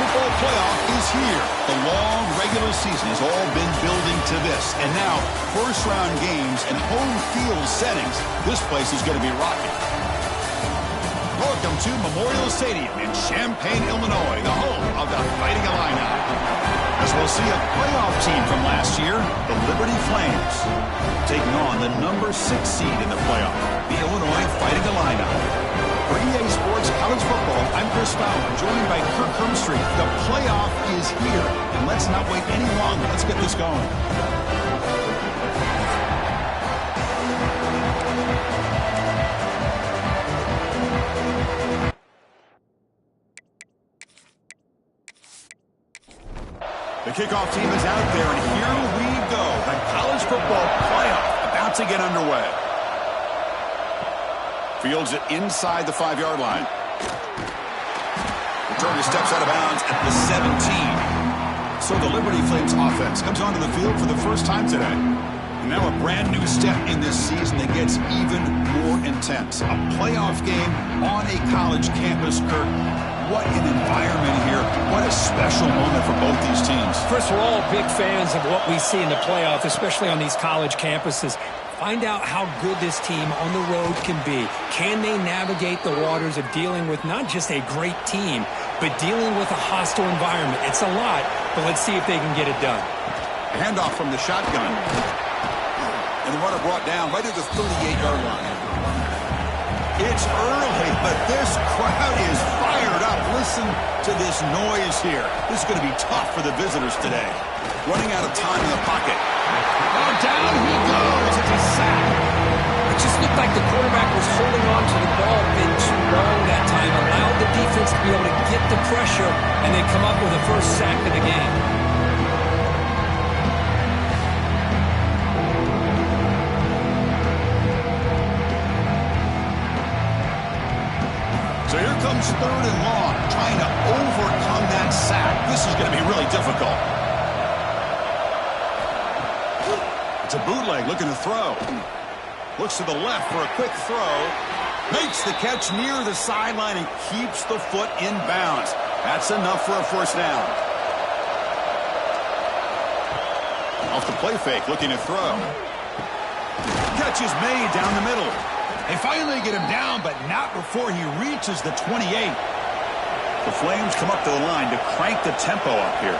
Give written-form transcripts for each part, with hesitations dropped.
football playoff is here. The long regular season has all been building to this. And now, first-round games and home field settings. This place is going to be rocking. Welcome to Memorial Stadium in Champaign, Illinois, the home of the Fighting Illini. As we'll see a playoff team from last year, the Liberty Flames, taking on the number 6 seed in the playoff, the Illinois Fighting Illini. For EA Sports College Football, I'm Chris Fowler, joined by Kirk Hermstreet. The playoff is here, and let's not wait any longer. Let's get this going. The kickoff team is out there, and here we go. The college football playoff about to get underway. Fields it inside the 5-yard line. Returner steps out of bounds at the 17. So the Liberty Flames offense comes onto the field for the first time today. And now a brand new step in this season that gets even more intense. A playoff game on a college campus, Kirk. What an environment here. What a special moment for both these teams. Chris, we're all big fans of what we see in the playoff, especially on these college campuses. Find out how good this team on the road can be. Can they navigate the waters of dealing with not just a great team, but dealing with a hostile environment? It's a lot, but let's see if they can get it done. Handoff from the shotgun. And the runner brought down right at the 38-yard line. It's early, but this crowd is fired up. Listen to this noise here. This is going to be tough for the visitors today. Running out of time in the pocket. Oh, down he goes. It's a sack. It just looked like the quarterback was holding on to the ball a bit too long that time, allowed the defense to be able to get the pressure, and they come up with the first sack of the game. So here comes 3rd and long, trying to overcome that sack. This is going to be really difficult. It's a bootleg, looking to throw. Looks to the left for a quick throw. Makes the catch near the sideline and keeps the foot in bounds. That's enough for a first down. Off the play fake, looking to throw. Catch is made down the middle. They finally get him down, but not before he reaches the 28. The Flames come up to the line to crank the tempo up here.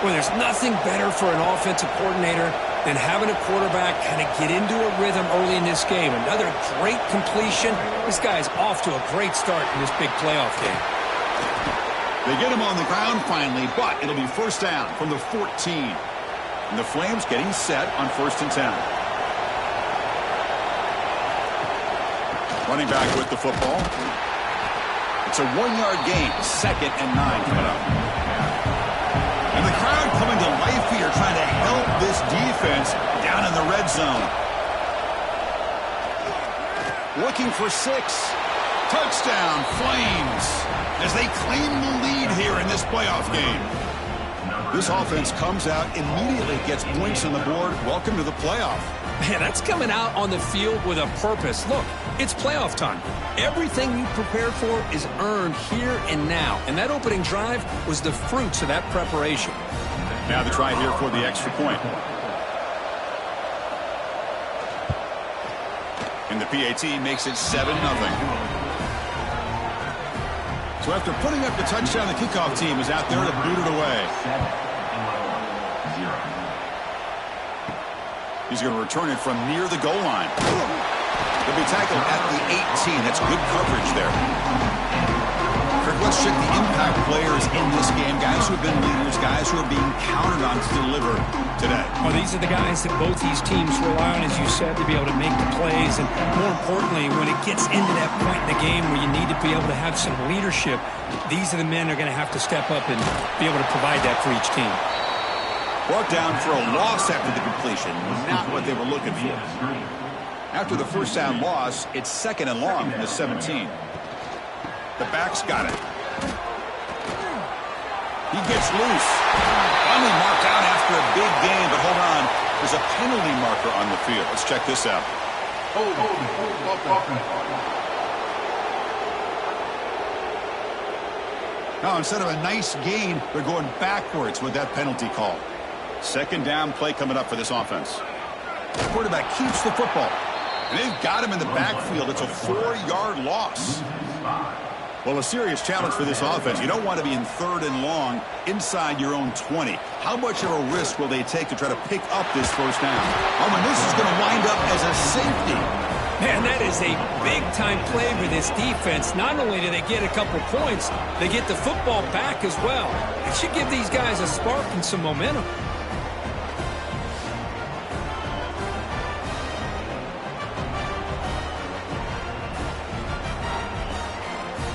Well, there's nothing better for an offensive coordinator than having a quarterback kind of get into a rhythm early in this game. Another great completion. This guy's off to a great start in this big playoff game. They get him on the ground finally, but it'll be first down from the 14. And the Flames getting set on 1st and 10. Running back with the football. It's a 1-yard gain. 2nd and 9 coming up. And the crowd coming to life here, trying to help this defense down in the red zone. Looking for 6. Touchdown, Flames, as they claim the lead here in this playoff game. This offense comes out, immediately gets points on the board. Welcome to the playoff. Man, that's coming out on the field with a purpose. Look, it's playoff time. Everything you prepared for is earned here and now. And that opening drive was the fruits of that preparation. Now the try here for the extra point. And the PAT makes it 7-0. So after putting up the touchdown, the kickoff team is out there to boot it away. He's going to return it from near the goal line. He'll be tackled at the 18. That's good coverage there. Kirk, let's check the impact players in this game. Guys who have been leaders, guys who are being counted on to deliver today. Well, these are the guys that both these teams rely on, as you said, to be able to make the plays. And more importantly, when it gets into that point in the game where you need to be able to have some leadership, these are the men that are going to have to step up and be able to provide that for each team. Brought down for a loss after the completion. Not what they were looking for. After the first down loss, it's 2nd and long from the 17. The back's got it. He gets loose. Finally marked out after a big gain, but hold on. There's a penalty marker on the field. Let's check this out. Now, instead of a nice gain, they're going backwards with that penalty call. Second down play coming up for this offense. The quarterback keeps the football. And they've got him in the backfield. It's a 4-yard loss. Well, a serious challenge for this offense. You don't want to be in 3rd and long inside your own 20. How much of a risk will they take to try to pick up this first down? Oh, and this is going to wind up as a safety. Man, that is a big-time play for this defense. Not only do they get a couple points, they get the football back as well. It should give these guys a spark and some momentum.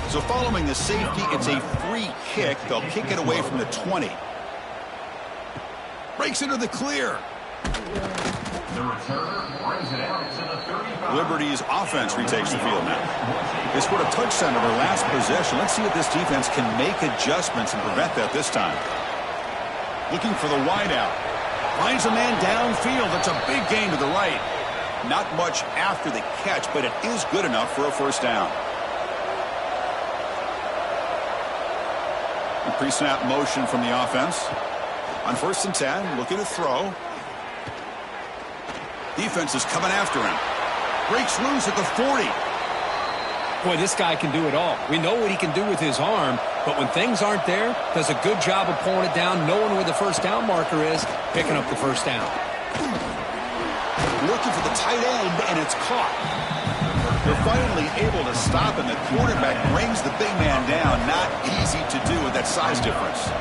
So following the safety, it's a free kick. They'll kick it away from the 20. Breaks into the clear. The returner brings it out to the 35. Liberty's offense retakes the field now. They scored a touchdown on their last possession. Let's see if this defense can make adjustments and prevent that this time. Looking for the wideout. Finds a man downfield. That's a big gain to the right. Not much after the catch, but it is good enough for a first down. Pre-snap motion from the offense. On 1st and 10, looking to throw. Defense is coming after him. Breaks loose at the 40. Boy, this guy can do it all. We know what he can do with his arm, but when things aren't there, does a good job of pulling it down, knowing where the first down marker is, picking up the first down. Looking for the tight end, and it's caught. They're finally able to stop, and the quarterback brings the big man down. Not easy to do with that size difference.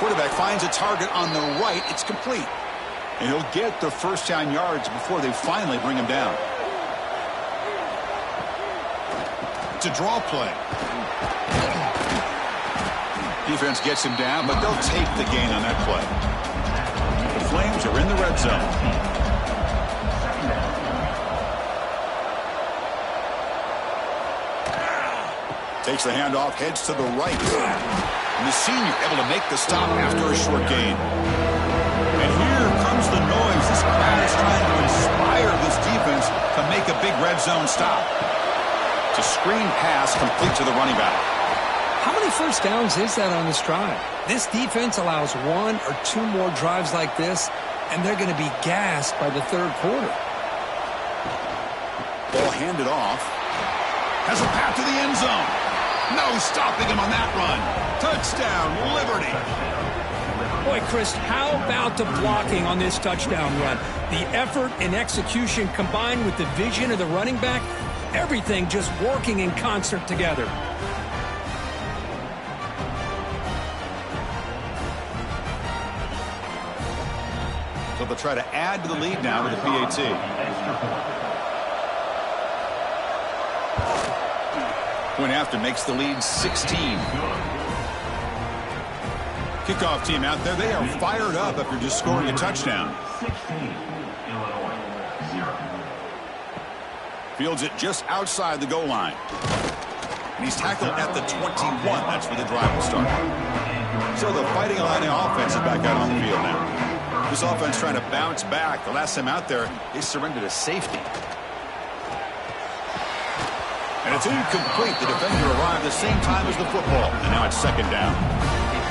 Quarterback finds a target on the right. It's complete. And he'll get the first down yards before they finally bring him down. It's a draw play. Defense gets him down, but they'll take the gain on that play. The Flames are in the red zone. Takes the handoff, heads to the right. And the senior able to make the stop after a short gain. And here comes the noise. This crowd is trying to inspire this defense to make a big red zone stop. It's a screen pass complete to the running back. How many first downs is that on this drive? This defense allows 1 or 2 more drives like this, and they're going to be gassed by the 3rd quarter. Ball handed off. Has a path to the end zone. No stopping him on that run. Touchdown, Liberty. Boy, Chris, how about the blocking on this touchdown run? The effort and execution combined with the vision of the running back, everything just working in concert together. So they'll try to add to the lead now with a PAT. Point after makes the lead 16. Kickoff team out there. They are fired up after just scoring a touchdown. 16, Illinois, 0. Fields it just outside the goal line. And he's tackled at the 21. That's where the drive will start. So the Fighting Illini offense is back out on the field now. This offense trying to bounce back. The last time out there, they surrendered a safety. And it's incomplete. The defender arrived the same time as the football. And now it's 2nd down.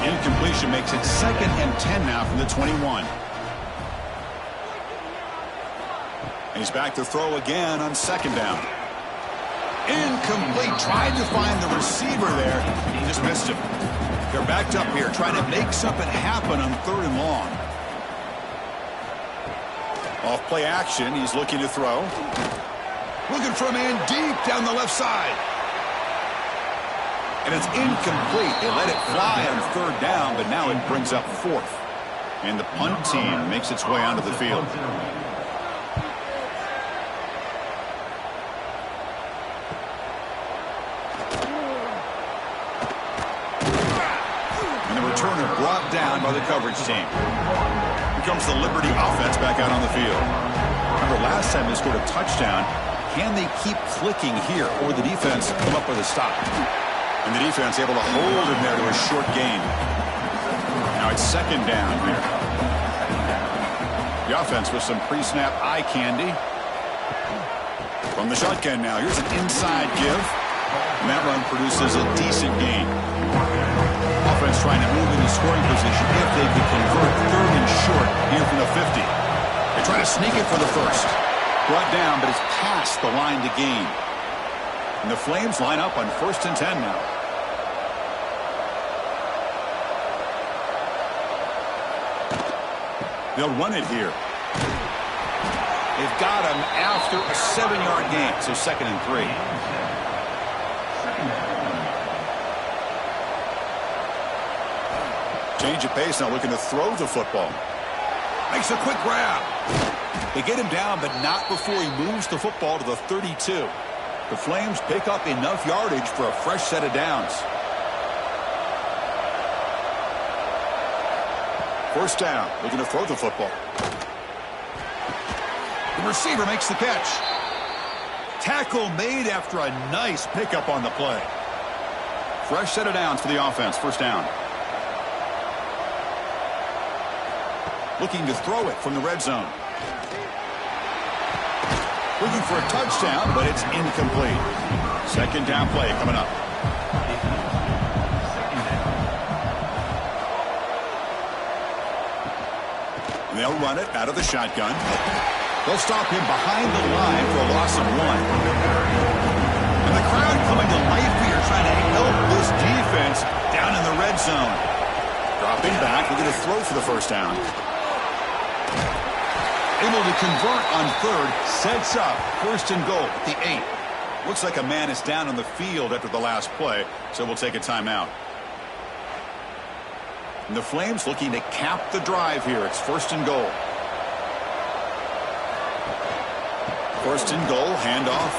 Incompletion makes it 2nd and 10 now from the 21. And he's back to throw again on 2nd down. Incomplete. Tried to find the receiver there. He just missed him. They're backed up here trying to make something happen on 3rd and long. Off play action. He's looking to throw. Looking for a man deep down the left side. And it's incomplete. They let it fly on 3rd down, but now it brings up 4th. And the punt team makes its way onto the field. And the returner brought down by the coverage team. Here comes the Liberty offense back out on the field. Remember, last time they scored a touchdown. Can they keep clicking here, or the defense come up with a stop? And the defense able to hold him there to a short gain. Now it's 2nd down here. The offense with some pre-snap eye candy. From the shotgun now, here's an inside give. And And that run produces a decent gain. Offense trying to move into scoring position if they could convert 3rd and short here from the 50. They try to sneak it for the first. Brought down, but it's past the line to gain. And the Flames line up on 1st and 10 now. They'll run it here. They've got him after a 7-yard gain, so 2nd and 3. Change of pace, now looking to throw the football. Makes a quick grab. They get him down, but not before he moves the football to the 32. The Flames pick up enough yardage for a fresh set of downs. 1st down, looking to throw the football. The receiver makes the catch. Tackle made after a nice pickup on the play. Fresh set of downs for the offense. 1st down. Looking to throw it from the red zone. Looking for a touchdown, but it's incomplete. 2nd down play coming up. They'll run it out of the shotgun. They'll stop him behind the line for a loss of 1. And the crowd coming to life here, trying to help this defense down in the red zone. Dropping back, looking to throw for the 1st down. Able to convert on 3rd, sets up 1st and goal at the 8. Looks like a man is down on the field after the last play, so we'll take a timeout. And the Flames looking to cap the drive here. It's 1st and goal. 1st and goal, handoff.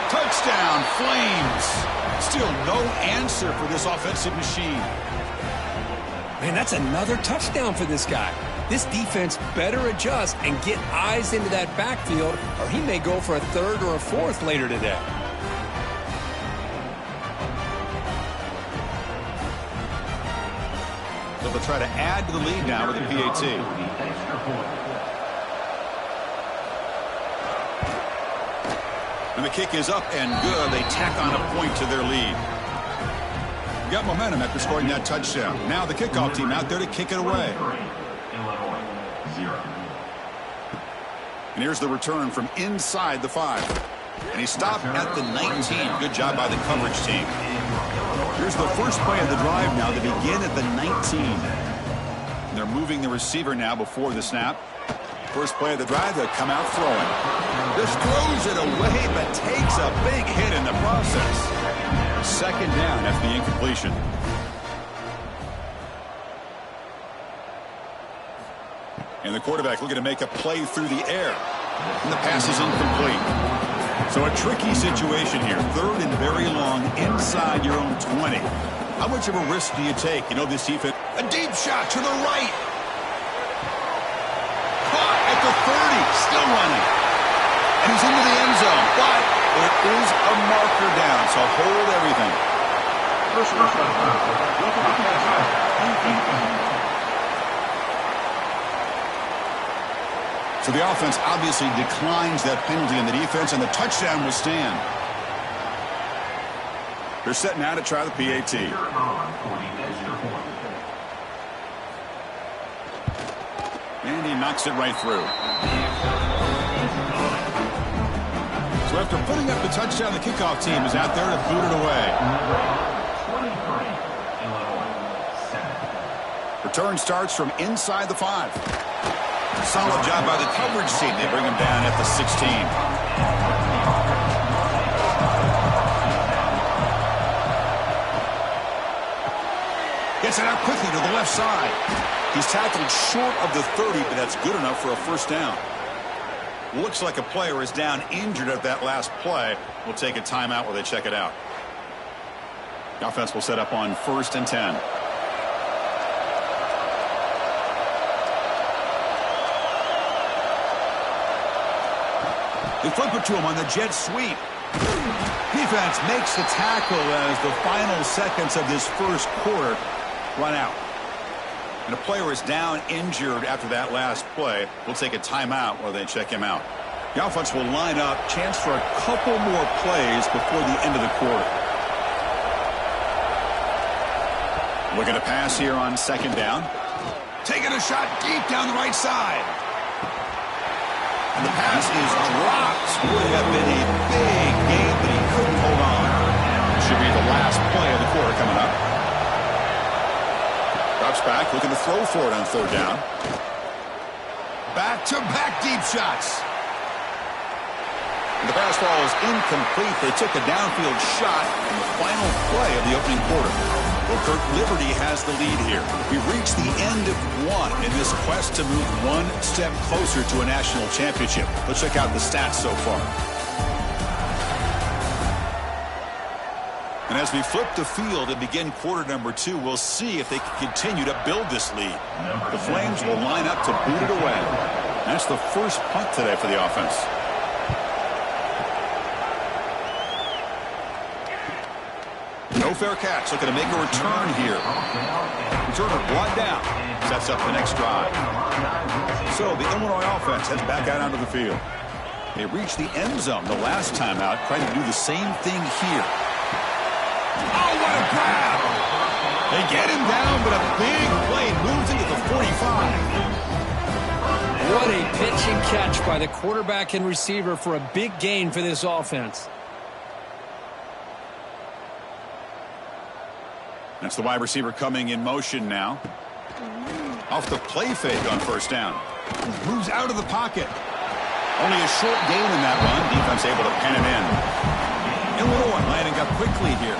Touchdown, Flames. Still no answer for this offensive machine. Man, that's another touchdown for this guy. This defense better adjust and get eyes into that backfield, or he may go for a 3rd or a 4th later today. So they'll try to add to the lead now with a PAT. And the kick is up and good. They tack on a point to their lead. Got momentum after scoring that touchdown. Now the kickoff team out there to kick it away. And here's the return from inside the 5. And he stopped at the 19. Good job by the coverage team. Here's the first play of the drive now to begin at the 19. And they're moving the receiver now before the snap. First play of the drive, they'll come out throwing. Just throws it away, but takes a big hit in the process. 2nd down after the incompletion. And the quarterback looking to make a play through the air. And the pass is incomplete. So a tricky situation here. 3rd and very long inside your own 20. How much of a risk do you take? You know this defense. A deep shot to the right. Caught at the 30. Still running. And he's into the end zone. But it is a marker down. So hold everything. So the offense obviously declines that penalty in the defense, and the touchdown will stand. They're setting out to try the PAT. And he knocks it right through. So after putting up the touchdown, the kickoff team is out there to boot it away. Return starts from inside the 5. Solid job by the coverage team. They bring him down at the 16. Gets it out quickly to the left side. He's tackled short of the 30, but that's good enough for a 1st down. Looks like a player is down injured at that last play. We'll take a timeout while they check it out. The offense will set up on 1st and 10. They flip it to him on the jet sweep. Defense makes the tackle as the final seconds of this 1st quarter run out. And a player is down injured after that last play. We'll take a timeout while they check him out. The offense will line up. Chance for a couple more plays before the end of the quarter. Looking to pass here on second down. Taking a shot deep down the right side. And the pass is dropped. Would have been a big game, but he couldn't hold on. Should be the last play of the quarter coming up. Drops back, looking to throw for it on third down. Back-to-back deep shots. The pass ball is incomplete. They took a downfield shot in the final play of the opening quarter. Well, Kirk, Liberty has the lead here. We've reached the end of one in this quest to move one step closer to a national championship. Let's check out the stats so far. And as we flip the field and begin quarter number 2, we'll see if they can continue to build this lead. The Flames will line up to boot it away. That's the first punt today for the offense. No fair catch. Looking to make a return here. Returner brought down. Sets up the next drive. So the Illinois offense heads back out onto the field. They reached the end zone the last time out, trying to do the same thing here. Oh, what a grab! They get him down, but a big play moves into the 45. What a pitch and catch by the quarterback and receiver for a big gain for this offense. That's the wide receiver coming in motion now. Off the play fake on first down. Moves out of the pocket. Only a short gain in that run. Defense able to pen him in. Illinois landing up quickly here.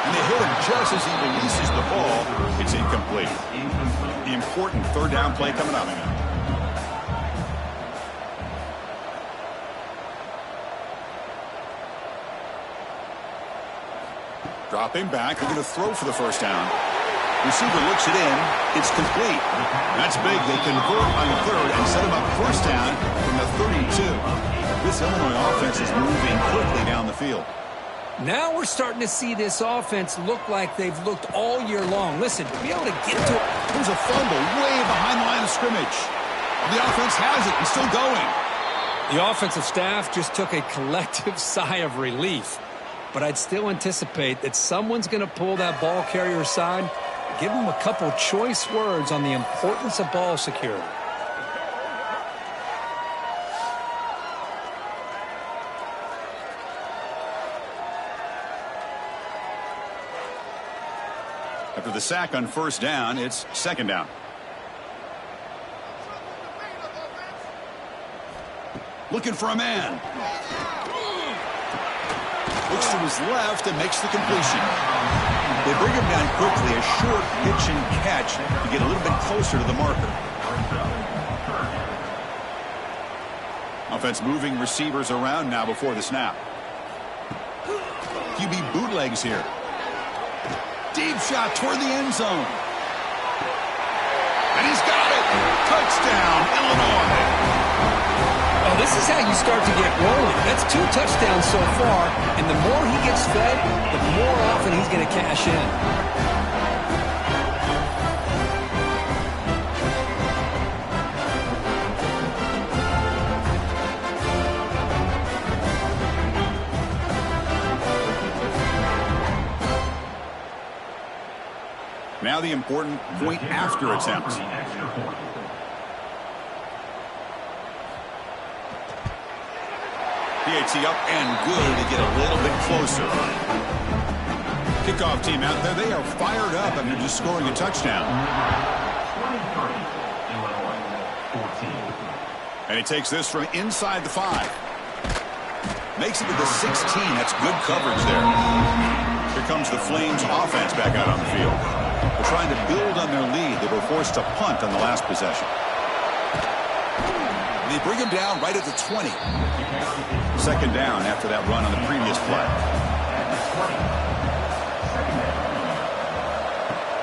And they hit him just as he releases the ball. It's incomplete. The important third down play coming up. Dropping back, looking to throw for the first down. Receiver looks it in. It's complete. That's big. They convert on the third and set him up first down from the 32. This Illinois offense is moving quickly down the field. Now we're starting to see this offense look like they've looked all year long. Listen, to be able to get to it. There's a fumble way behind the line of scrimmage. The offense has it and still going. The offensive staff just took a collective sigh of relief. But I'd still anticipate that someone's going to pull that ball carrier aside, give him a couple choice words on the importance of ball security. After the sack on first down, it's second down. Looking for a man. Looks to his left and makes the completion. They bring him down quickly, a short pitch and catch to get a little bit closer to the marker. Offense moving receivers around now before the snap. QB bootlegs here. Deep shot toward the end zone. And he's got it. Touchdown, Illinois. Oh, this is how you start to get rolling. That's 2 touchdowns so far, and the more he gets fed, the more often he's going to cash in. Now the important point after attempt. PAT up and good to get a little bit closer. Kickoff team out there. They are fired up after just scoring a touchdown. And he takes this from inside the 5. Makes it to the 16. That's good coverage there. Here comes the Flames offense back out on the field. They're trying to build on their lead. They were forced to punt on the last possession. And they bring him down right at the 20. Second down after that run on the previous play.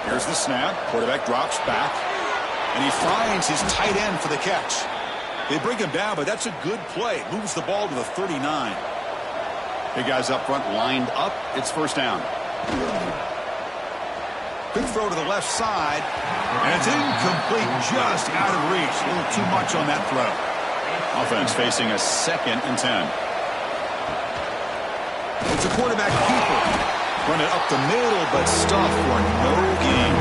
Here's the snap. Quarterback drops back. And he finds his tight end for the catch. They bring him down, but that's a good play. Moves the ball to the 39. Big guys up front lined up. It's first down. Quick throw to the left side. And it's incomplete, just out of reach. A little too much on that throw. Offense facing a 2nd and 10. It's a quarterback keeper. Run it up the middle, but stuffed for no gain.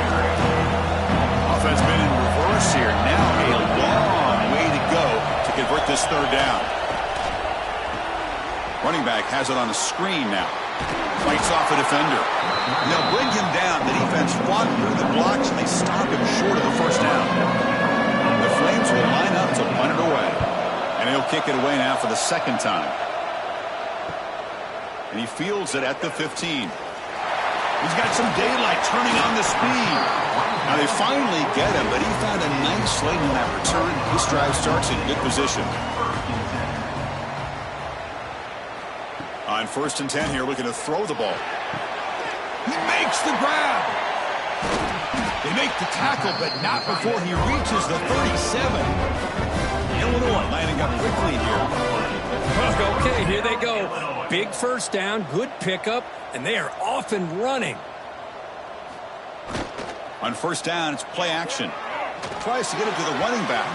Offense been in reverse here. Now a long way to go to convert this third down. Running back has it on a screen now. Fights off a defender. And they'll bring him down. The defense fought through the blocks, and they stop him short of the first down. The Flames will line up to punt it away. And he'll kick it away now for the second time. And he fields it at the 15. He's got some daylight turning on the speed. Now they finally get him, but he found a nice lane in that return. This drive starts in good position. On 1st and 10 here, looking to throw the ball. He makes the grab. They make the tackle, but not before he reaches the 37. Illinois lining up quickly here. Okay, here they go. Big first down, good pickup, and they are off and running. On 1st down, it's play action. Tries to get it to the running back.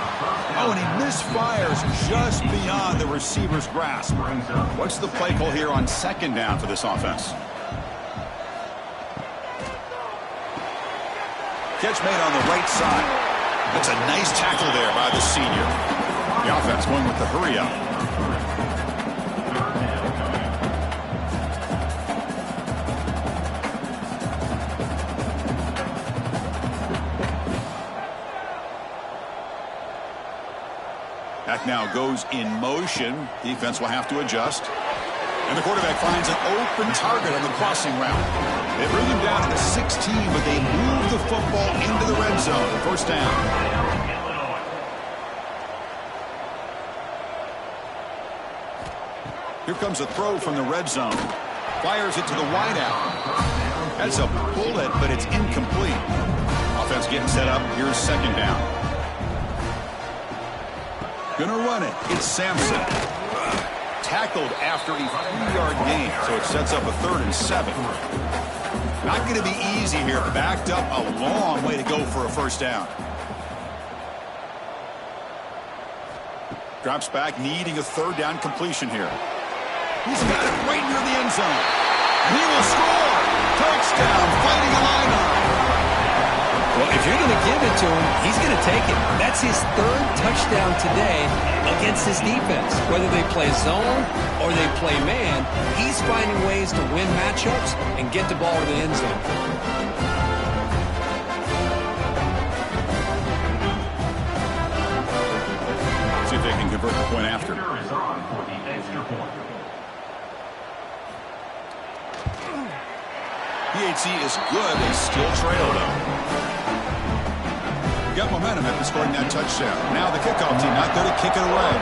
Oh, and he misfires just beyond the receiver's grasp. What's the play call here on 2nd down for this offense? Catch made on the right side. That's a nice tackle there by the senior. The offense going with the hurry up. That now goes in motion. Defense will have to adjust. And the quarterback finds an open target on the crossing route. They bring him down to the 16, but they move the football into the red zone. 1st down. Here comes a throw from the red zone. Fires it to the wideout. That's a bullet, but it's incomplete. Offense getting set up. Here's 2nd down. Gonna run it. It's Sampson. Tackled after a 3-yard gain, so it sets up a 3rd and 7. Not going to be easy here. Backed up a long way to go for a 1st down. Drops back, needing a 3rd down completion here. He's got it right near the end zone. And he will score. Touchdown, fighting Illini. Well, if you're going to give it to him, he's going to take it. That's his 3rd touchdown today against his defense. Whether they play zone or they play man, he's finding ways to win matchups and get the ball to the end zone. See if they can convert the point after. PHC is good. They still trail, though. Got momentum after scoring that touchdown. Now the kickoff team not there to kick it away.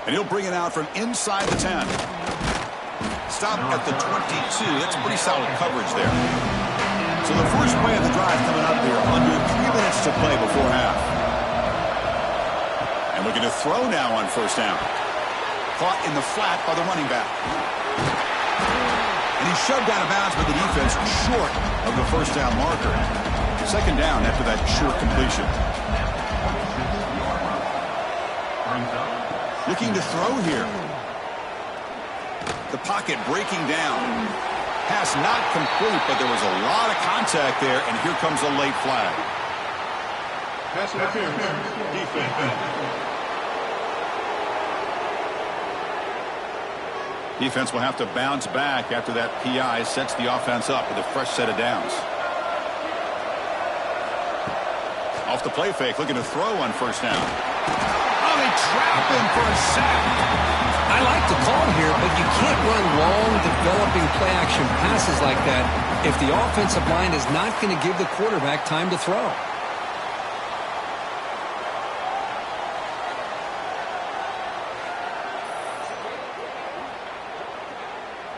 And he'll bring it out from inside the 10. Stop at the 22. That's pretty solid coverage there. So the first play of the drive coming up here. Under 3 minutes to play before half. And we're going to throw now on 1st down. Caught in the flat by the running back. And he's shoved out of bounds by the defense short of the 1st down marker. 2nd down after that short completion. Looking to throw here. The pocket breaking down. Pass not complete, but there was a lot of contact there, and here comes a late flag. Pass interference. Defense. Defense will have to bounce back after that PI sets the offense up with a fresh set of downs. Off the play fake, looking to throw on 1st down. Oh, they trap him for a sack. I like the call here, but you can't run long, developing play-action passes like that if the offensive line is not going to give the quarterback time to throw.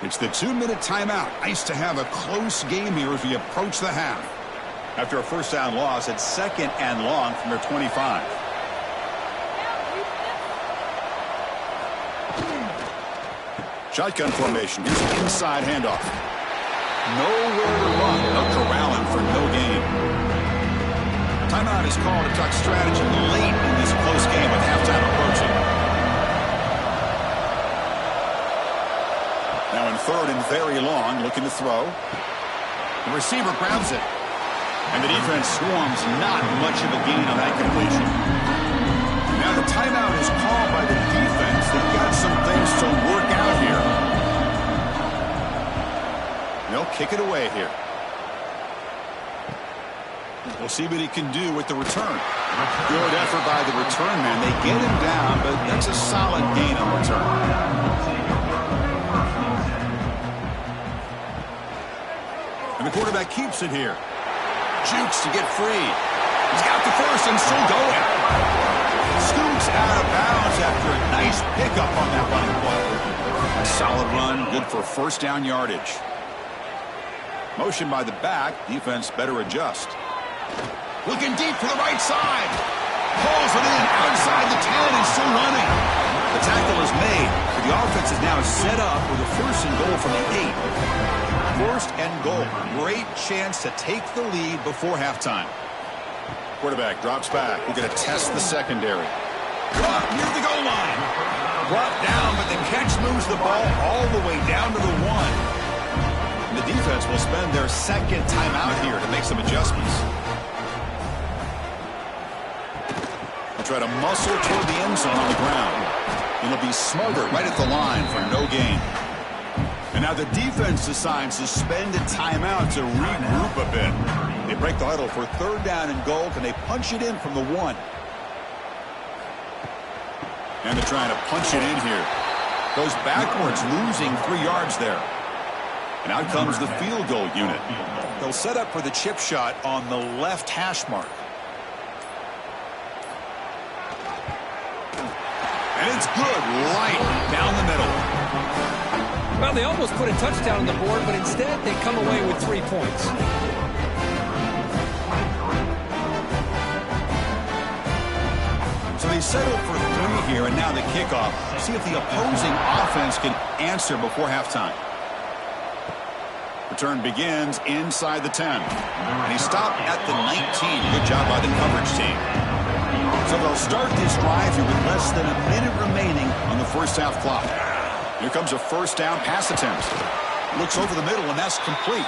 It's the 2-minute timeout. Nice to have a close game here as we approach the half. After a 1st down loss, it's 2nd and long from their 25. Shotgun formation. Here's an inside handoff. Nowhere to run. They'll corral him for no gain. Timeout is called to talk strategy late in this close game with halftime approaching. short and very long, looking to throw. The receiver grabs it. And the defense swarms, not much of a gain on that completion. Now the timeout is called by the defense. They've got some things to work out here. They'll kick it away here. We'll see what he can do with the return. Good effort by the return man. They get him down, but that's a solid gain on return. And the quarterback keeps it here. Jukes to get free. He's got the first and still going. Scoots out of bounds after a nice pickup on that running play. A solid run, good for first down yardage. Motion by the back. Defense better adjust. Looking deep for the right side. Pulls it in outside the 10 and still running. The tackle is made. But the offense is now set up with a first and goal from the 8. First and goal. Great chance to take the lead before halftime. Quarterback drops back. We're going to test the secondary. Caught near the goal line. Brought down, but the catch moves the ball all the way down to the 1. And the defense will spend their second timeout here to make some adjustments. They'll try to muscle toward the end zone on the ground. It'll be smothered right at the line for no gain. And now the defense decides to spend a timeout to regroup a bit. They break the huddle for third down and goal. Can they punch it in from the 1? And they're trying to punch it in here. Goes backwards, losing 3 yards there. And out comes the field goal unit. They'll set up for the chip shot on the left hash mark. And it's good, right down the middle. Well, they almost put a touchdown on the board, but instead they come away with 3 points. So they settle for 3 here, and now the kickoff. See if the opposing offense can answer before halftime. Return begins inside the 10. And he stopped at the 19. Good job by the coverage team. So they'll start this drive here with less than a minute remaining on the first half clock. Here comes a first down pass attempt. Looks over the middle, and that's complete.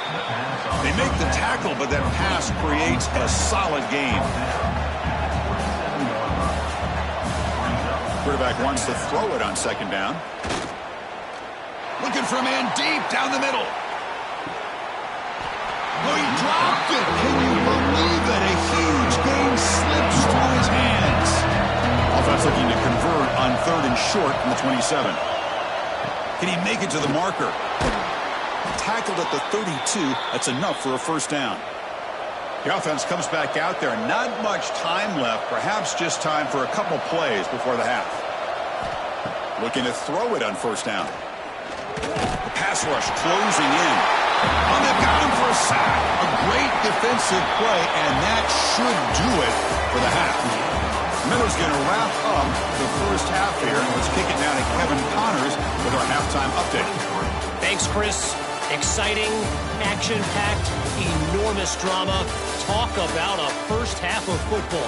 They make the tackle, but that pass creates a solid gain. Quarterback wants to throw it on second down. Looking for a man deep down the middle. Oh, he dropped it. Can you believe it? A huge gain slips through his hands. Offense looking to convert on third and short from the 27. Can he make it to the marker? Tackled at the 32. That's enough for a first down. The offense comes back out there. Not much time left. Perhaps just time for a couple plays before the half. Looking to throw it on first down. The pass rush closing in. Oh, they've got him for a sack. A great defensive play, and that should do it for the half. Miller's going to wrap up the first half here, and let's kick it down to Kevin Connors with our halftime update. Thanks, Chris. Exciting, action-packed, enormous drama. Talk about a first half of football.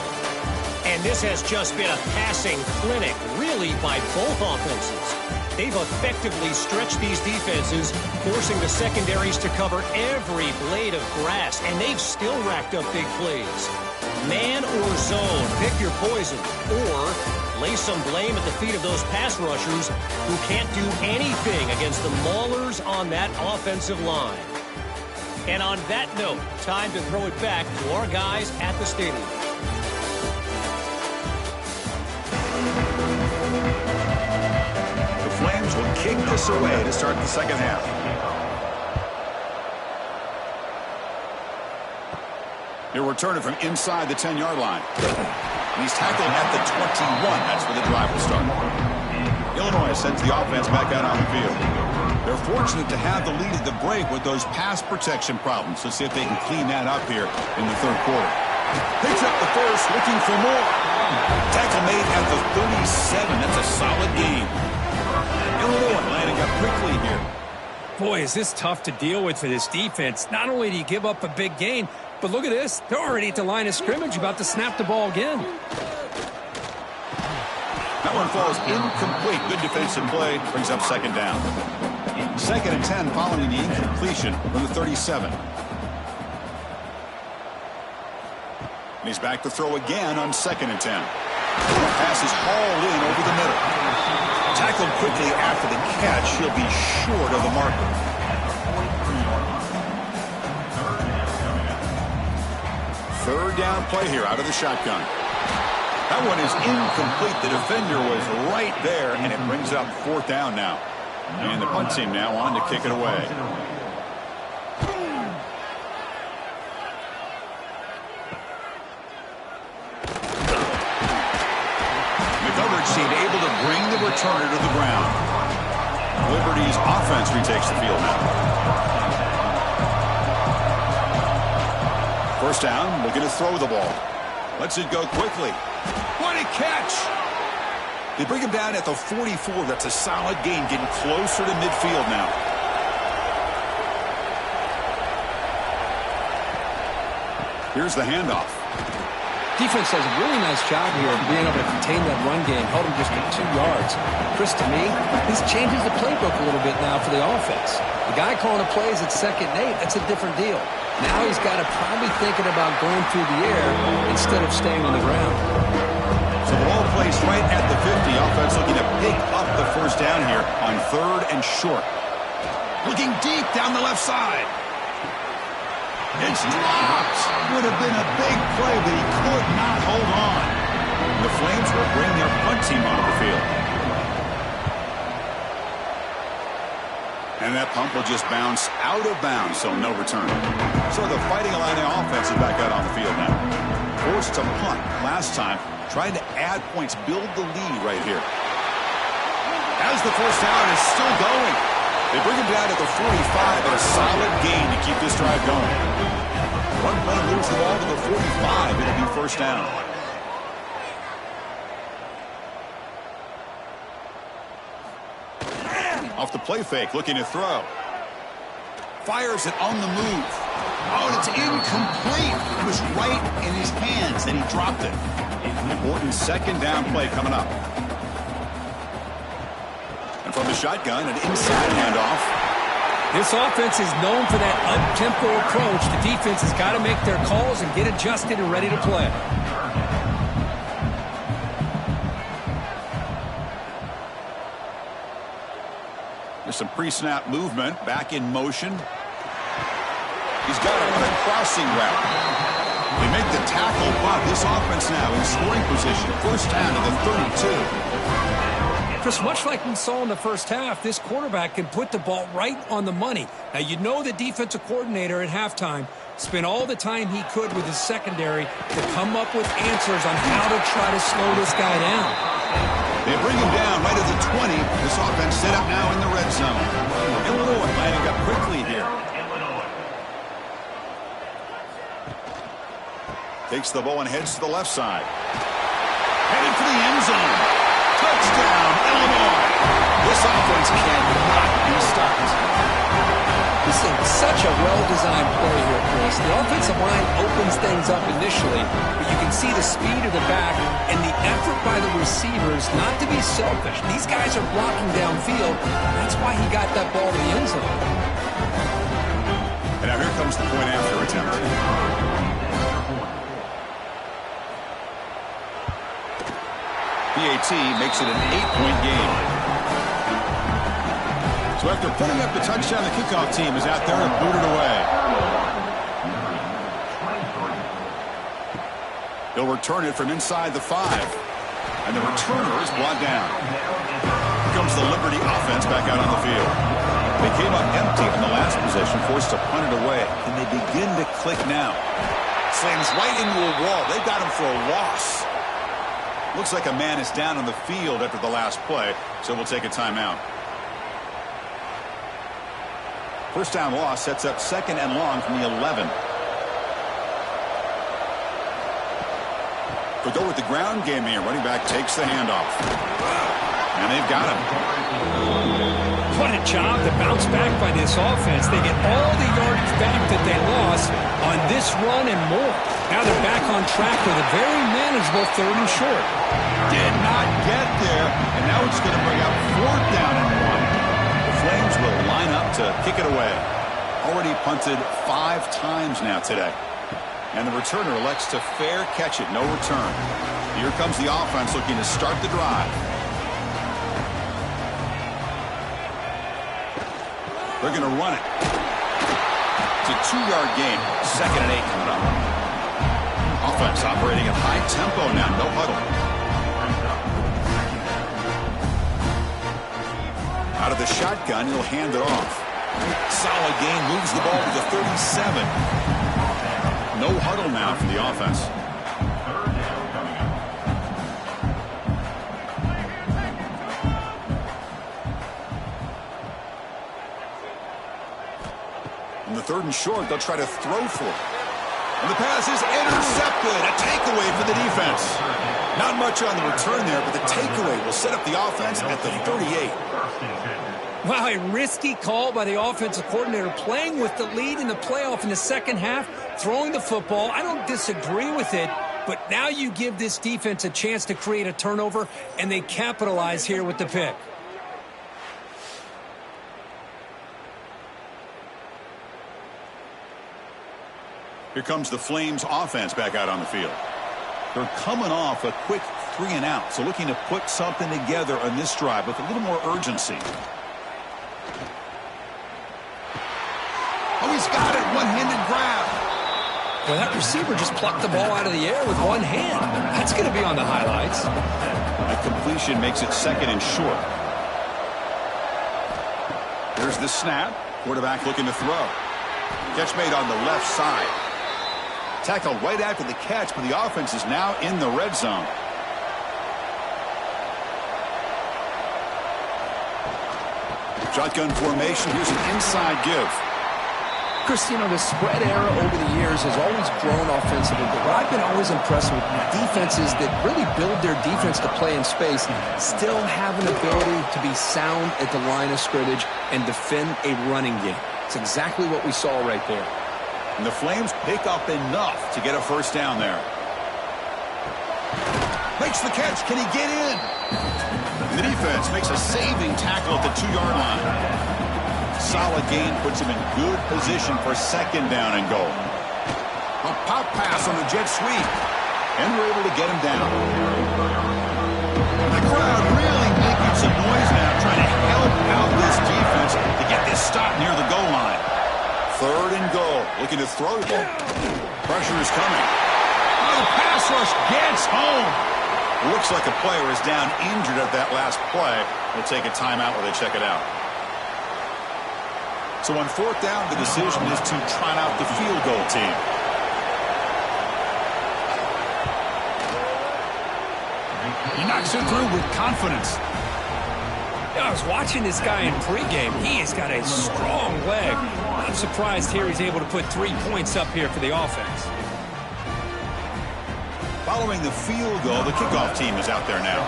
And this has just been a passing clinic, really, by both offenses. They've effectively stretched these defenses, forcing the secondaries to cover every blade of grass, and they've still racked up big plays. Man or zone, pick your poison, or lay some blame at the feet of those pass rushers who can't do anything against the maulers on that offensive line. And on that note, time to throw it back to our guys at the stadium. The Flames will kick this away to start the second half. He'll return it from inside the 10-yard line. And he's tackled at the 21. That's where the drive will start. Illinois sends the offense back out on the field. They're fortunate to have the lead at the break with those pass protection problems. Let's see if they can clean that up here in the third quarter. Picks up the first, looking for more. Tackle made at the 37. That's a solid gain. Illinois landing up quickly here. Boy, is this tough to deal with for this defense. Not only do you give up a big gain, but look at this. They're already at the line of scrimmage, about to snap the ball again. That one falls incomplete. Good defensive play. Brings up second down. 2nd and 10 following the incompletion from the 37. He's back to throw again on 2nd and 10. The pass is hauled in over the middle. Tackled quickly after the catch. He'll be short of the marker. Third down play here out of the shotgun. That one is incomplete. The defender was right there, and it brings up 4th down now. And the punt team now on to kick it away. Seemed able to bring the returner to the ground. Liberty's offense retakes the field now. First down, looking to throw the ball. Lets it go quickly. What a catch! They bring him down at the 44. That's a solid gain, getting closer to midfield now. Here's the handoff. Defense does a really nice job here of being able to contain that run game, held him just at 2 yards. Chris, to me, this changes the playbook a little bit now for the offense. The guy calling the plays at 2nd and 8, that's a different deal. Now he's got to probably thinking about going through the air instead of staying on the ground. So the ball placed right at the 50. Offense looking to pick up the first down here on 3rd and short. Looking deep down the left side. It's dropped. Would have been a big play, but he could not hold on. The Flames will bring their punt team onto the field. And that pump will just bounce out of bounds, so no return. So the Fighting Illini offense is back out on the field now. Forced to punt last time, trying to add points, build the lead right here. As the first down is still going. They bring him down at the 45 and a solid gain to keep this drive going. One play moves the ball to the 45. It'll be first down. Off the play fake, looking to throw. Fires it on the move. Oh, it's incomplete. It was right in his hands, and he dropped it. Important 2nd down play coming up. And from the shotgun, an inside handoff. This offense is known for that up-tempo approach. The defense has got to make their calls and get adjusted and ready to play. There's some pre-snap movement. Back in motion. He's got a quick crossing route. They make the tackle, but this offense now in scoring position. First down to the 32. Chris, much like we saw in the first half, this quarterback can put the ball right on the money. Now, you know the defensive coordinator at halftime spent all the time he could with his secondary to come up with answers on how to try to slow this guy down. They bring him down right at the 20. This offense set up now in the red zone. Illinois lining up quickly here. Takes the ball and heads to the left side. Headed for the end zone. Touchdown, Illinois. This offense cannot be stopped. This is such a well-designed play here, Chris. The offensive line opens things up initially, but you can see the speed of the back and the effort by the receivers not to be selfish. These guys are blocking downfield. That's why he got that ball to the end zone. And now here comes the point after attempt. PAT makes it an 8-point game. So after putting up the touchdown, the kickoff team is out there and booted away. They'll return it from inside the 5. And the returner is brought down. Here comes the Liberty offense back out on the field. They came up empty in the last possession, forced to punt it away. And they begin to click now. Slams right into a wall. They've got him for a loss. Looks like a man is down on the field after the last play, so we'll take a timeout. First down loss sets up 2nd and long from the 11. We'll go with the ground game here. Running back takes the handoff. And they've got him. What a job to bounce back by this offense. They get all the yardage back that they lost on this run and more. Now they're back on track with a very manageable 3rd and short. Did not get there, and now it's going to bring up 4th down and 1. The Flames will line up to kick it away. Already punted 5 times now today. And the returner elects to fair catch it, no return. Here comes the offense looking to start the drive. They're going to run it. It's a 2-yard gain. 2nd and 8 coming up. Offense operating at high tempo now, no huddle. Out of the shotgun, he'll hand it off. Solid gain, moves the ball to the 37. No huddle now for the offense. On the 3rd and short, they'll try to throw for it. And the pass is intercepted. A takeaway for the defense. Not much on the return there, but the takeaway will set up the offense at the 38. Wow, a risky call by the offensive coordinator, playing with the lead in the playoff in the second half, throwing the football. I don't disagree with it, but now you give this defense a chance to create a turnover, and they capitalize here with the pick. Here comes the Flames offense back out on the field. They're coming off a quick 3-and-out, so looking to put something together on this drive with a little more urgency. Oh, he's got it. One-handed grab. Well, that receiver just plucked the ball out of the air with one hand. That's going to be on the highlights. That completion makes it 2nd and short. There's the snap. Quarterback looking to throw. Catch made on the left side. Tackled right after the catch, but the offense is now in the red zone. Shotgun formation. Here's an inside give. The spread era over the years has always grown offensively, but what I've been always impressed with defenses that really build their defense to play in space still have an ability to be sound at the line of scrimmage and defend a running game. It's exactly what we saw right there. And the Flames pick up enough to get a first down there. Makes the catch. Can he get in? And the defense makes a saving tackle at the 2-yard line. Solid gain puts him in good position for 2nd down and goal. A pop pass on the jet sweep. And we're able to get him down. The crowd really making some noise now, trying to help out this defense to get this stop near the goal line. 3rd and goal. Looking to throw the ball. Pressure is coming. Oh, the pass rush gets home. Looks like a player is down injured at that last play. We'll take a timeout while they check it out. So on 4th down, the decision is to trot out the field goal team. He knocks it through with confidence. I was watching this guy in pregame. He has got a strong leg. I'm surprised here he's able to put 3 points up here for the offense. Following the field goal, the kickoff team is out there now.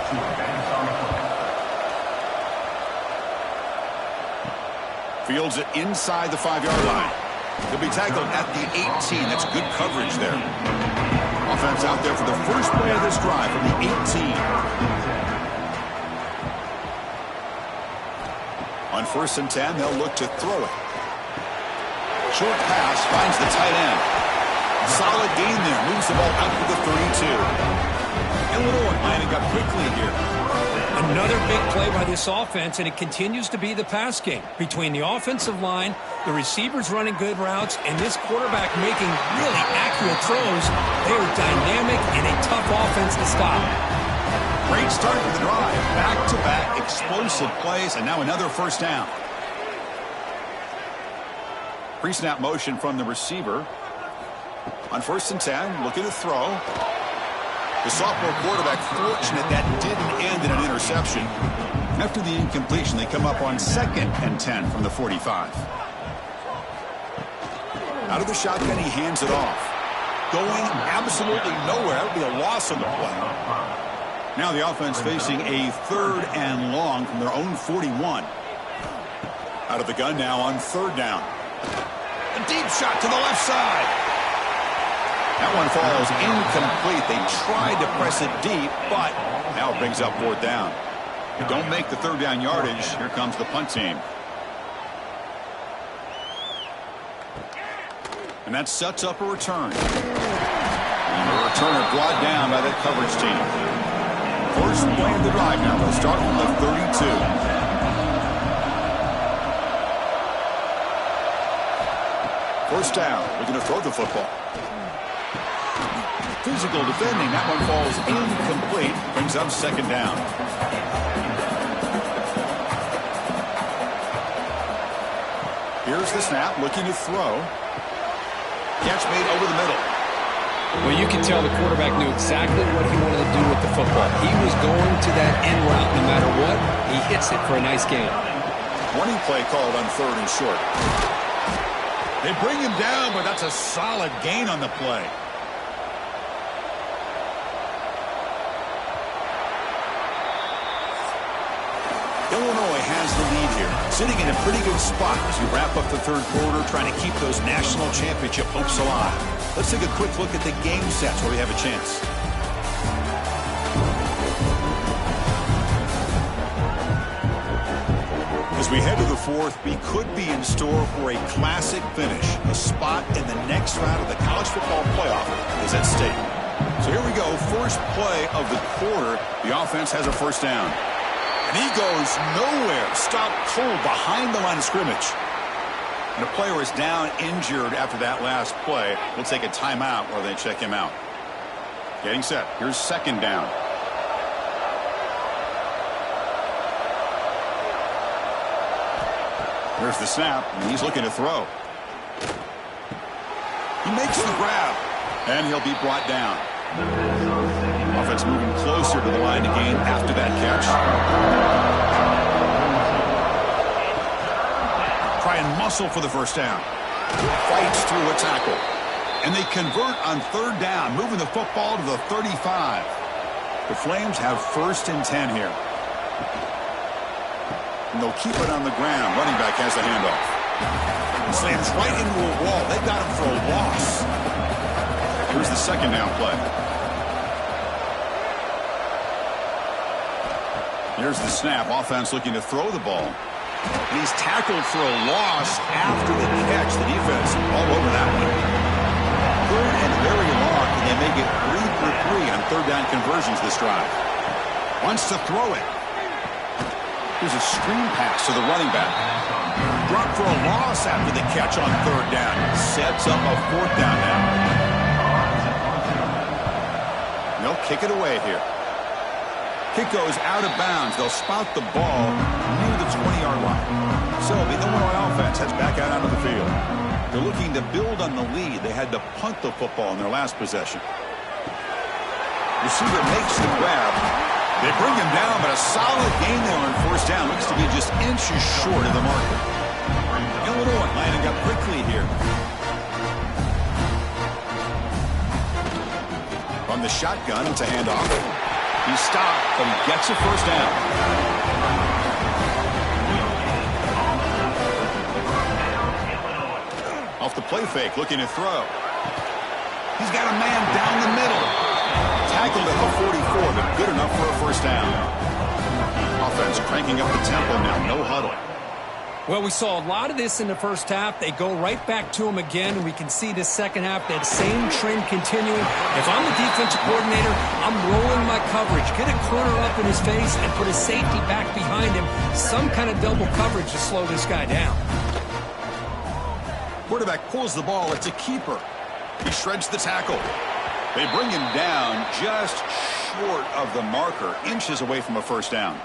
Fields it inside the 5-yard line. He'll be tackled at the 18. That's good coverage there. Offense out there for the first play of this drive from the 18. On 1st and 10, they'll look to throw it. Short pass finds the tight end. Solid gain there. Moves the ball out to the 32. Illinois lining up quickly here. Another big play by this offense, and it continues to be the pass game. Between the offensive line, the receivers running good routes, and this quarterback making really accurate throws, they are dynamic and a tough offense to stop. Great start for the drive. Back-to-back explosive plays, and now another first down. Pre-snap motion from the receiver. On 1st and 10, looking to throw. The sophomore quarterback fortunate that didn't end in an interception. After the incompletion, they come up on 2nd and 10 from the 45. Out of the shotgun, he hands it off. Going absolutely nowhere. That would be a loss on the play. Now the offense facing a 3rd and long from their own 41. Out of the gun now on 3rd down. A deep shot to the left side. That one falls incomplete. They tried to press it deep, but now it brings up 4th down. They don't make the 3rd down yardage. Here comes the punt team. And that sets up a return. And the returner brought down by that coverage team. First play of the drive now. They'll start from the 32. First down. Looking to throw the football. Physical defending. That one falls incomplete. Brings up second down. Here's the snap. Looking to throw. Catch made over the middle. Well, you can tell the quarterback knew exactly what he wanted to do with the football. He was going to that end route no matter what. He hits it for a nice gain. Running play called on 3rd and short. They bring him down, but that's a solid gain on the play. Illinois has the lead here, sitting in a pretty good spot as we wrap up the 3rd quarter, trying to keep those national championship hopes alive. Let's take a quick look at the game sets where we have a chance. As we head to the 4th, we could be in store for a classic finish. A spot in the next round of the college football playoff is at stake. So here we go, first play of the quarter. The offense has a first down. And he goes nowhere. Stopped cold behind the line of scrimmage. And the player is down injured after that last play. We'll take a timeout while they check him out. Getting set. Here's second down. Here's the snap, and he's looking to throw. He makes the grab, and he'll be brought down. Offense moving closer to the line to gain after that catch. Try and muscle for the first down. Fights through a tackle. And they convert on 3rd down, moving the football to the 35. The Flames have 1st and 10 here. And they'll keep it on the ground. Running back has the handoff. Slams right into a wall. They got him for a loss. Here's the second down play. Here's the snap. Offense looking to throw the ball. And he's tackled for a loss after the catch. The defense all over that one. 3rd and very long, and they make it 3 for 3 on 3rd down conversions this drive. Wants to throw it. Here's a screen pass to the running back. Dropped for a loss after the catch on 3rd down. Sets up a 4th down now. They'll kick it away here. Kick goes out of bounds. They'll spot the ball near the 20-yard line. So the Illinois offense heads back out onto the field. They're looking to build on the lead. They had to punt the football in their last possession. Receiver makes the grab. They bring him down, but a solid gain there on 1st down. Looks to be just inches short of the marker. Illinois lining up quickly here. From the shotgun, it's a handoff. He stopped, but he gets a first down. Off the play fake, looking to throw. He's got a man down the middle. Tackled at the 44, but good enough for a first down. Offense cranking up the tempo now, no huddle. Well, we saw a lot of this in the first half. They go right back to him again, and we can see the second half, that same trend continuing. If I'm the defensive coordinator, I'm rolling my coverage. Get a corner up in his face and put a safety back behind him. Some kind of double coverage to slow this guy down. Quarterback pulls the ball. It's a keeper. He shreds the tackle. They bring him down just short of the marker, inches away from a first down.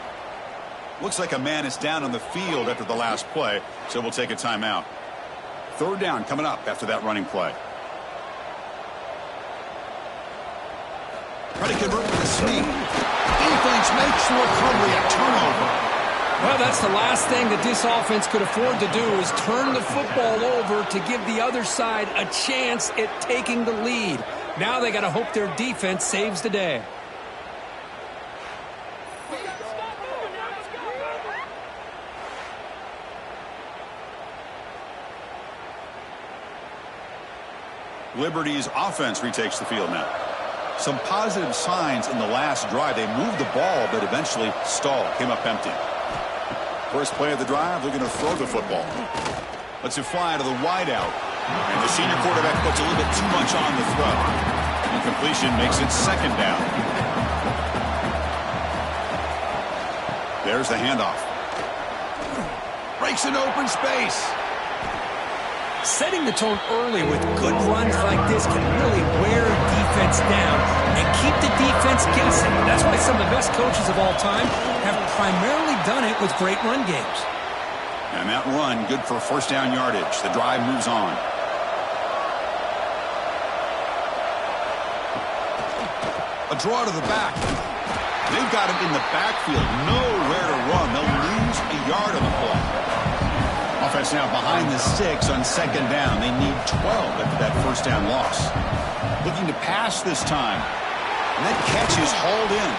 Looks like a man is down on the field after the last play, so we'll take a timeout. 3rd down coming up after that running play. Try to convert with a sneak. Defense makes the recovery, a turnover. Well, that's the last thing that this offense could afford to do, is turn the football over to give the other side a chance at taking the lead. Now they got to hope their defense saves the day. Liberty's offense retakes the field now. Some positive signs in the last drive. They moved the ball, but eventually stalled. Came up empty. First play of the drive, looking to throw the football. Lets it fly to the wideout. And the senior quarterback puts a little bit too much on the throw. Incompletion makes it second down. There's the handoff. Breaks an open space. Setting the tone early with good runs like this can really wear defense down and keep the defense guessing. That's why some of the best coaches of all time have primarily done it with great run games. And that run, good for first down yardage. The drive moves on. A draw to the back. They've got him in the backfield. Nowhere to run. They'll lose a yard on the play. Offense now behind the sticks on second down. They need 12 after that first down loss. Looking to pass this time. And that catch is hauled in.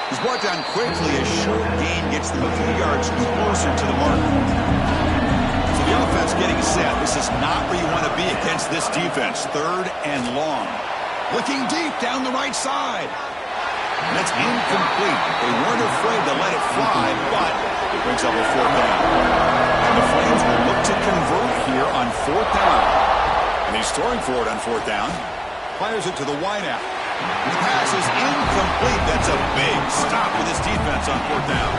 He's brought down quickly. A short gain gets them a few yards closer to the mark. So the offense getting set. This is not where you want to be against this defense. Third and long. Looking deep down the right side. And that's incomplete. They weren't afraid to let it fly, but it brings up a fourth down. And the Flames will look to convert here on fourth down. And he's throwing for it on fourth down. Fires it to the wideout. The pass is incomplete. That's a big stop for this defense on fourth down.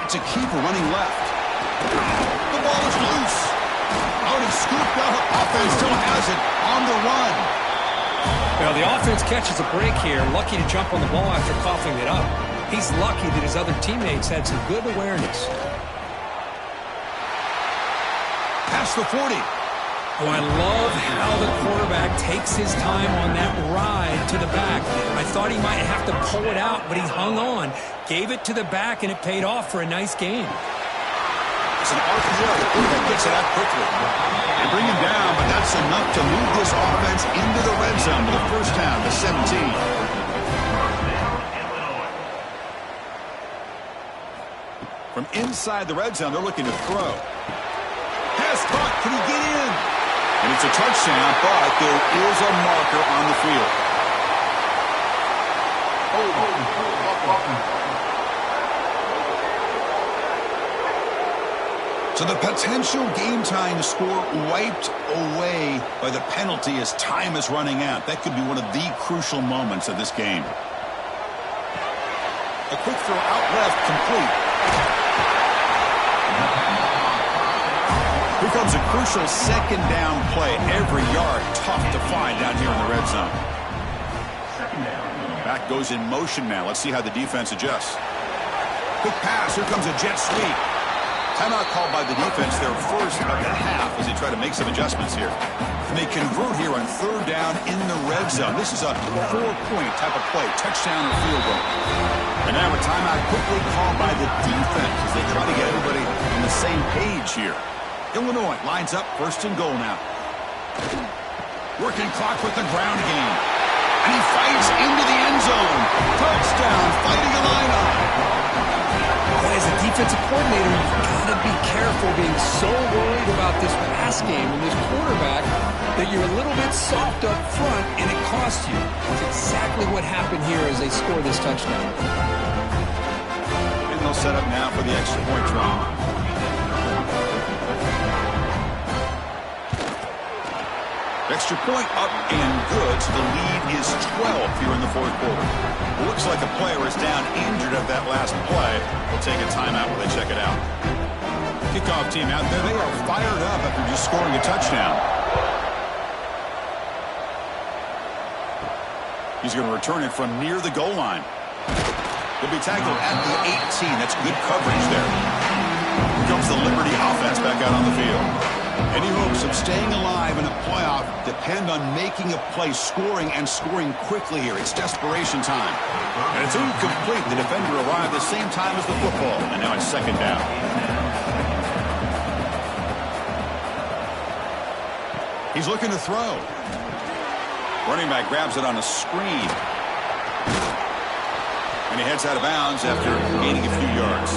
It's a keeper running left. The ball is loose. Out and scooped up. Offense still has it on the run. Well, the offense catches a break here. Lucky to jump on the ball after coughing it up. He's lucky that his other teammates had some good awareness. Past the 40. Oh, I love how the quarterback takes his time on that ride to the back. I thought he might have to pull it out, but he hung on, gave it to the back, and it paid off for a nice game. It's an RPO. The quarterback gets it out quickly. They bring him down, but that's enough to move this offense into the red zone with a first down to 17. From inside the red zone, they're looking to throw. Pass caught. Can he get in? And it's a touchdown, but there is a marker on the field. So the potential game-time score wiped away by the penalty as time is running out. That could be one of the crucial moments of this game. A quick throw out left, complete. Here comes a crucial second down play. Every yard tough to find down here in the red zone. Back goes in motion now. Let's see how the defense adjusts. Quick pass. Here comes a jet sweep. Timeout called by the defense, their first of the half, as they try to make some adjustments here. And they convert here on third down in the red zone. This is a 4-point type of play, touchdown or field goal. And now a timeout quickly called by the defense as they try to get everybody on the same page here. Illinois lines up first and goal now. Working clock with the ground game. And he fights into the end zone. Touchdown, fighting a line-up. As a defensive coordinator, you've got to be careful being so worried about this pass game and this quarterback that you're a little bit soft up front and it costs you. It's exactly what happened here as they score this touchdown. And they'll set up now for the extra point try. Extra point up and good, so the lead is 12 here in the fourth quarter. It looks like a player is down injured at that last play. They'll take a timeout while they check it out. Kickoff team out there. They are fired up after just scoring a touchdown. He's going to return it from near the goal line. He'll be tackled at the 18. That's good coverage there. Here comes the Liberty offense back out on the field. Any hopes of staying alive in a playoff depend on making a play, scoring, and scoring quickly here. It's desperation time. And it's incomplete. The defender arrived the same time as the football, and now it's second down. He's looking to throw. Running back grabs it on a screen. And he heads out of bounds after gaining a few yards.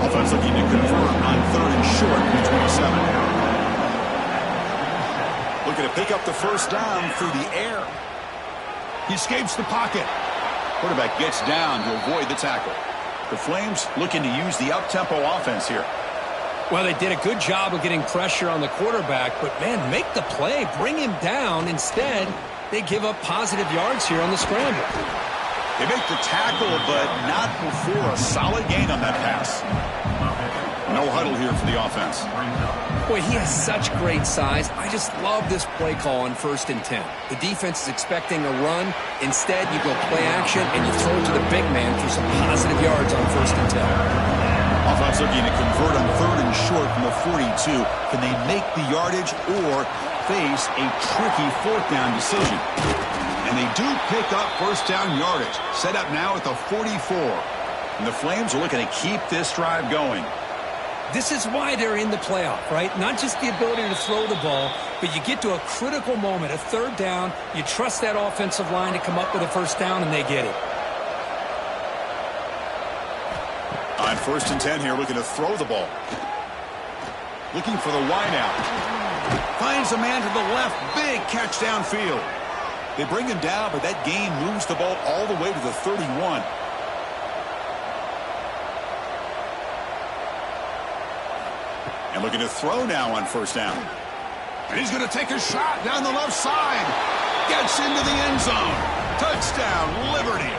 Offense looking to convert on third and short from the 27. Looking to pick up the first down through the air. He escapes the pocket. Quarterback gets down to avoid the tackle. The Flames looking to use the up-tempo offense here. Well, they did a good job of getting pressure on the quarterback, but, man, make the play. Bring him down. Instead, they give up positive yards here on the scramble. They make the tackle, but not before a solid gain on that pass. No huddle here for the offense. Boy, he has such great size. I just love this play call on 1st and 10. The defense is expecting a run. Instead, you go play action, and you throw it to the big man for some positive yards on 1st and 10. Offense looking to convert on 3rd and short from the 42. Can they make the yardage or face a tricky 4th down decision? And they do pick up 1st down yardage. Set up now at the 44. And the Flames are looking to keep this drive going. This is why they're in the playoff, right? Not just the ability to throw the ball, but you get to a critical moment, a 3rd down. You trust that offensive line to come up with a 1st down, and they get it. On 1st and 10 here, looking to throw the ball. Looking for the wide out. Finds a man to the left. Big catch downfield. They bring him down, but that gain moves the ball all the way to the 31. And looking to throw now on 1st down. And he's going to take a shot down the left side. Gets into the end zone. Touchdown, Liberty.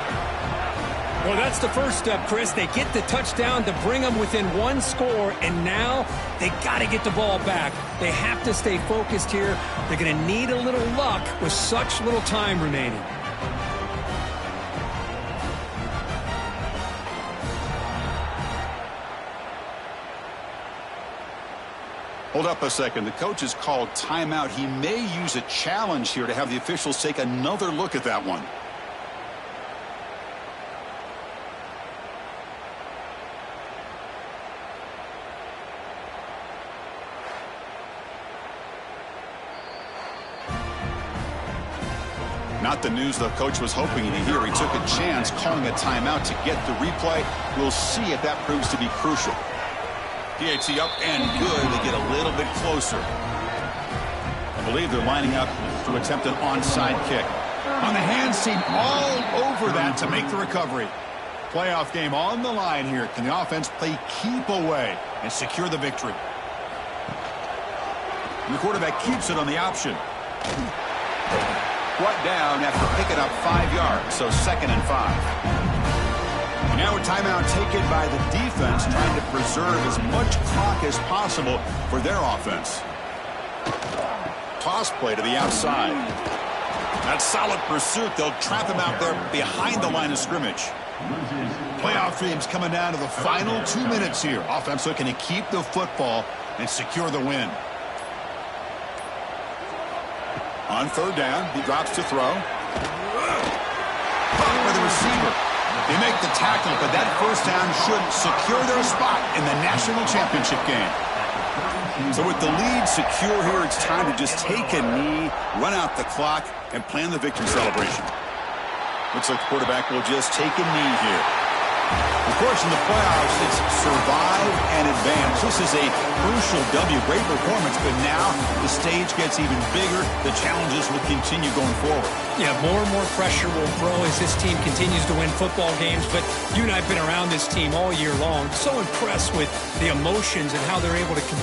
Well, that's the first step, Chris. They get the touchdown to bring them within 1 score, and now they got to get the ball back. They have to stay focused here. They're going to need a little luck with such little time remaining. Hold up a second. The coach has called timeout. He may use a challenge here to have the officials take another look at that one. Not the news the coach was hoping to hear. He took a chance calling a timeout to get the replay. We'll see if that proves to be crucial. PAT up and good. They get a little bit closer. I believe they're lining up to attempt an onside kick. On the hand seam, all over that to make the recovery. Playoff game on the line here. Can the offense play keep away and secure the victory? And the quarterback keeps it on the option. Brought down after picking up 5 yards, so 2nd and 5. And now a timeout taken by the defense, trying to preserve as much clock as possible for their offense. Toss play to the outside. That solid pursuit. They'll trap him out there behind the line of scrimmage. Playoff dreams coming down to the final 2 minutes here. Offense looking to keep the football and secure the win. On 3rd down, he drops to throw. For the receiver. They make the tackle, but that 1st down should secure their spot in the national championship game. So with the lead secure here, it's time to just take a knee, run out the clock, and plan the victory celebration. Looks like the quarterback will just take a knee here. Of course, in the playoffs, it's survive and advance. This is a crucial W. Great performance, but now the stage gets even bigger. The challenges will continue going forward. Yeah, more and more pressure will grow as this team continues to win football games. But you and I have been around this team all year long. So impressed with the emotions and how they're able to contain